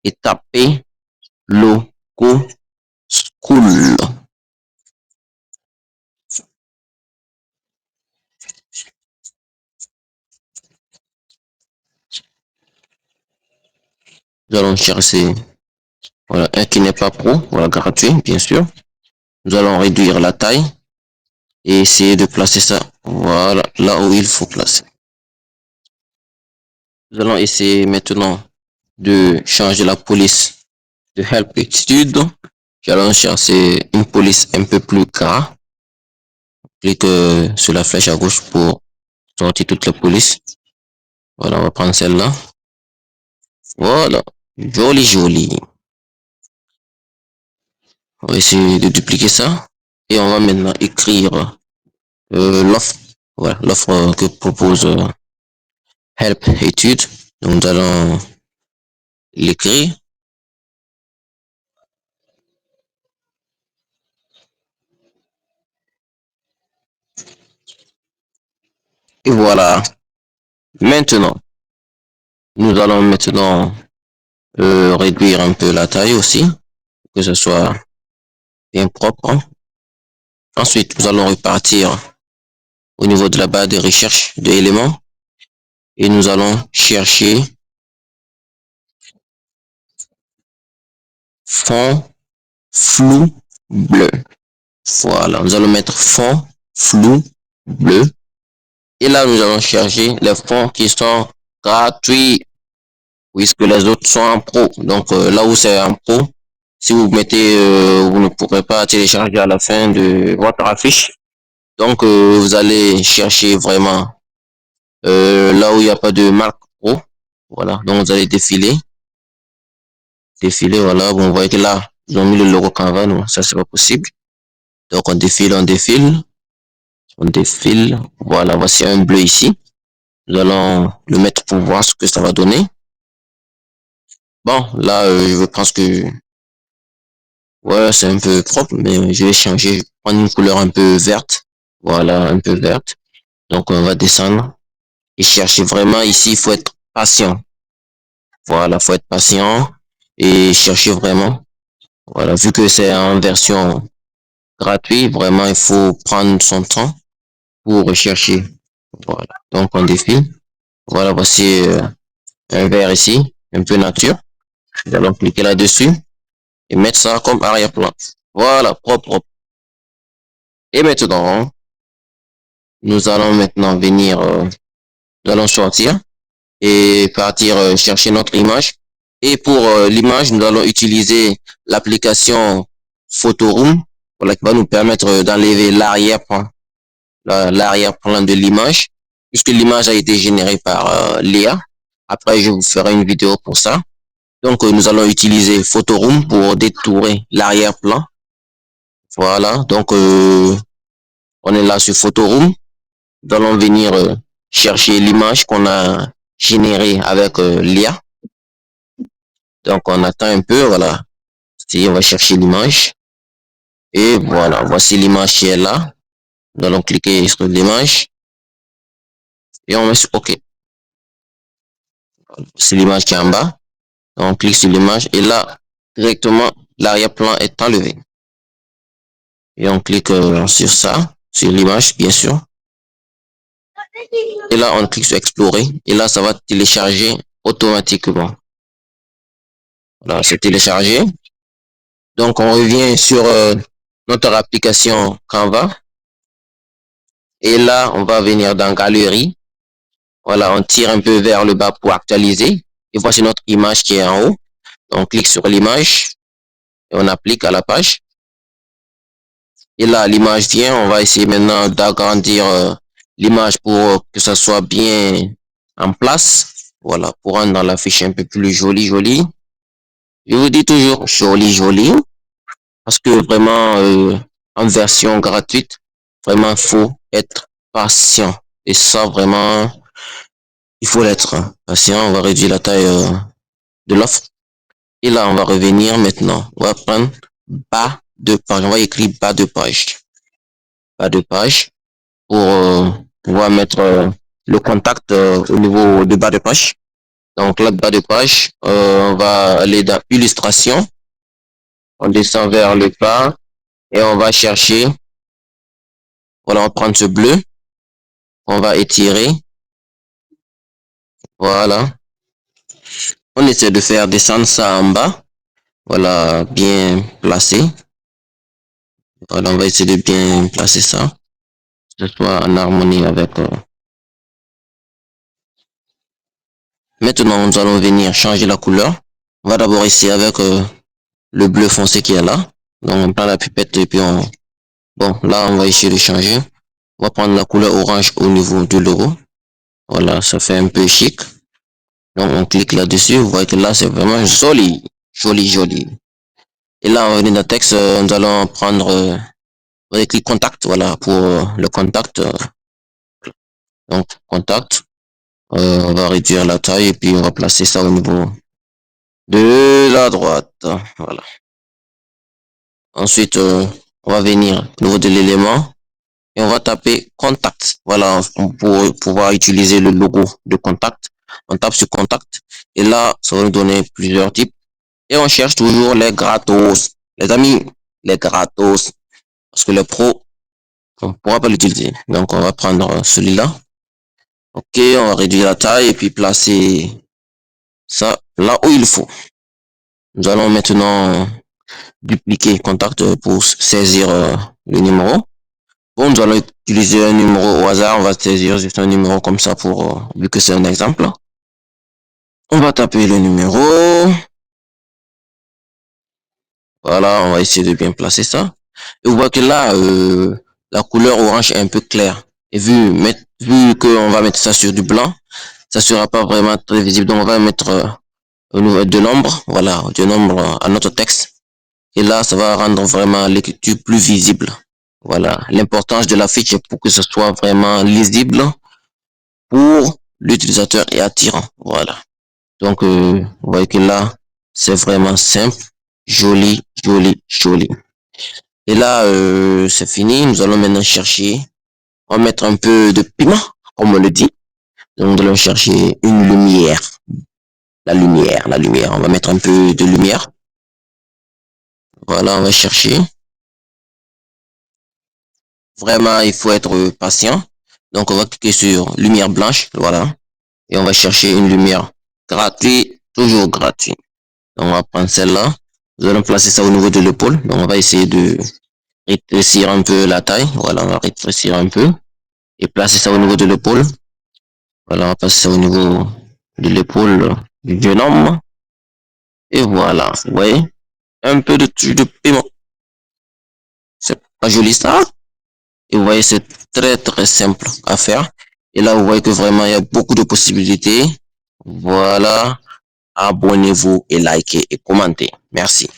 et taper logo school. Nous allons chercher voilà, un qui n'est pas pro, voilà, gratuit, bien sûr. Nous allons réduire la taille et essayer de placer ça, voilà, là où il faut placer. Nous allons essayer maintenant de changer la police de Help Études. Allons chercher une police un peu plus gras. Clique sur la flèche à gauche pour sortir toute la police. Voilà, on va prendre celle-là. Voilà, joli. On va essayer de dupliquer ça. Et on va maintenant écrire l'offre. Voilà, l'offre que propose Help Études. Donc nous allons l'écrire. Et voilà. Maintenant, nous allons réduire un peu la taille aussi, que ce soit bien propre. Ensuite, nous allons repartir au niveau de la barre de recherche de éléments et nous allons chercher fond flou bleu. Voilà, nous allons mettre fond flou bleu. Et là, nous allons chercher les fonds qui sont gratuits, puisque les autres sont en pro. Donc, là où c'est en pro, si vous mettez, vous ne pourrez pas télécharger à la fin de votre affiche. Donc, vous allez chercher vraiment là où il n'y a pas de marque pro. Voilà, donc vous allez défiler. Voilà, bon, vous voyez que là, ils ont mis le logo Canva, non, ça c'est pas possible. Donc, on défile. Voilà, voici un bleu ici. Nous allons le mettre pour voir ce que ça va donner. Bon, là, je pense que ouais, c'est un peu propre, mais je vais changer, prendre une couleur un peu verte. Voilà, un peu verte. Donc, on va descendre et chercher vraiment ici, il faut être patient. Voilà, faut être patient et chercher vraiment. Voilà, vu que c'est en version gratuite, vraiment, il faut prendre son temps pour rechercher. Voilà, donc on défile. Voilà, voici un verre ici, un peu nature. Nous allons cliquer là-dessus et mettre ça comme arrière-plan. Voilà, propre. Et maintenant, nous allons maintenant venir, nous allons sortir et partir chercher notre image. Et pour l'image, nous allons utiliser l'application Photoroom, voilà, qui va nous permettre d'enlever l'arrière-plan de l'image, puisque l'image a été générée par l'IA. Après, je vous ferai une vidéo pour ça. Donc, nous allons utiliser Photoroom pour détourer l'arrière-plan. Voilà, donc on est là sur Photoroom. Nous allons venir chercher l'image qu'on a générée avec l'IA. Donc, on attend un peu, voilà. Si on va chercher l'image. Et voilà, voici l'image qui est là. Nous allons cliquer sur l'image. Et on met sur OK. C'est l'image qui est en bas. On clique sur l'image. Et là, directement, l'arrière-plan est enlevé. Et on clique sur ça, sur l'image, bien sûr. Et là, on clique sur Explorer. Et là, ça va télécharger automatiquement. Voilà, c'est téléchargé. Donc, on revient sur notre application Canva. Et là, on va venir dans Galerie. Voilà, on tire un peu vers le bas pour actualiser. Et voici notre image qui est en haut. On clique sur l'image et on applique à la page. Et là, l'image vient. On va essayer maintenant d'agrandir l'image pour que ça soit bien en place. Voilà, pour rendre la fiche un peu plus jolie. Je vous dis toujours joli. Parce que vraiment, en version gratuite, vraiment, faut être patient. Et ça, vraiment, il faut l'être patient. On va réduire la taille de l'offre. Et là, on va revenir maintenant. On va prendre bas de page. On va écrire bas de page. Bas de page pour pouvoir mettre le contact au niveau de bas de page. Donc là, bas de page, on va aller dans illustration. On descend vers le bas et on va chercher. Voilà, on prend ce bleu. On va étirer. Voilà. On essaie de faire descendre ça en bas. Voilà, bien placé. Voilà, on va essayer de bien placer ça. Que ce soit en harmonie avec... Maintenant, nous allons venir changer la couleur. On va d'abord essayer avec le bleu foncé qui est là. Donc, on prend la pipette et puis on... Bon, là, on va essayer de changer. On va prendre la couleur orange au niveau du logo. Voilà, ça fait un peu chic. Donc, on clique là-dessus. Vous voyez que là, c'est vraiment joli. Joli, joli. Et là, on va venir dans le texte. Nous allons prendre... on va cliquer contact. Voilà, pour le contact. Donc, contact. On va réduire la taille et puis on va placer ça au niveau de la droite. Voilà. Ensuite, on va venir au niveau de l'élément et on va taper contact. Voilà, pour pouvoir utiliser le logo de contact. On tape sur contact et là, ça va nous donner plusieurs types. Et on cherche toujours les gratos. Les amis, les gratos. Parce que les pros, on ne pourra pas l'utiliser. Donc, on va prendre celui-là. Ok, on va réduire la taille et puis placer ça là où il faut. Nous allons maintenant dupliquer contact pour saisir le numéro. Bon, nous allons utiliser un numéro au hasard. On va saisir juste un numéro comme ça pour, vu que c'est un exemple. On va taper le numéro. Voilà, on va essayer de bien placer ça. Et vous voyez que là, la couleur orange est un peu claire. Et vu qu'on va mettre ça sur du blanc, ça sera pas vraiment très visible. Donc, on va mettre de l'ombre, voilà, de l'ombre à notre texte. Et là, ça va rendre vraiment l'écriture plus visible. Voilà, l'importance de la fiche est pour que ce soit vraiment lisible pour l'utilisateur et attirant. Voilà. Donc, vous voyez que là, c'est vraiment simple, joli, joli, joli. Et là, c'est fini. Nous allons maintenant chercher, on va mettre un peu de piment, comme on le dit. Donc, nous allons chercher une lumière. La lumière, la lumière. On va mettre un peu de lumière. Voilà, on va chercher. Vraiment, il faut être patient. Donc, on va cliquer sur lumière blanche. Voilà. Et on va chercher une lumière gratuite, toujours gratuite. Donc, on va prendre celle-là. Nous allons placer ça au niveau de l'épaule. Donc, on va essayer de rétrécir un peu la taille. Voilà, on va rétrécir un peu. Et placer ça au niveau de l'épaule. Voilà, on va passer ça au niveau de l'épaule du jeune homme. Et voilà, vous voyez, un peu de piment. C'est pas joli ça. Et vous voyez, c'est très très simple à faire. Et là, vous voyez que vraiment, il y a beaucoup de possibilités. Voilà. Abonnez-vous et likez et commentez. Merci.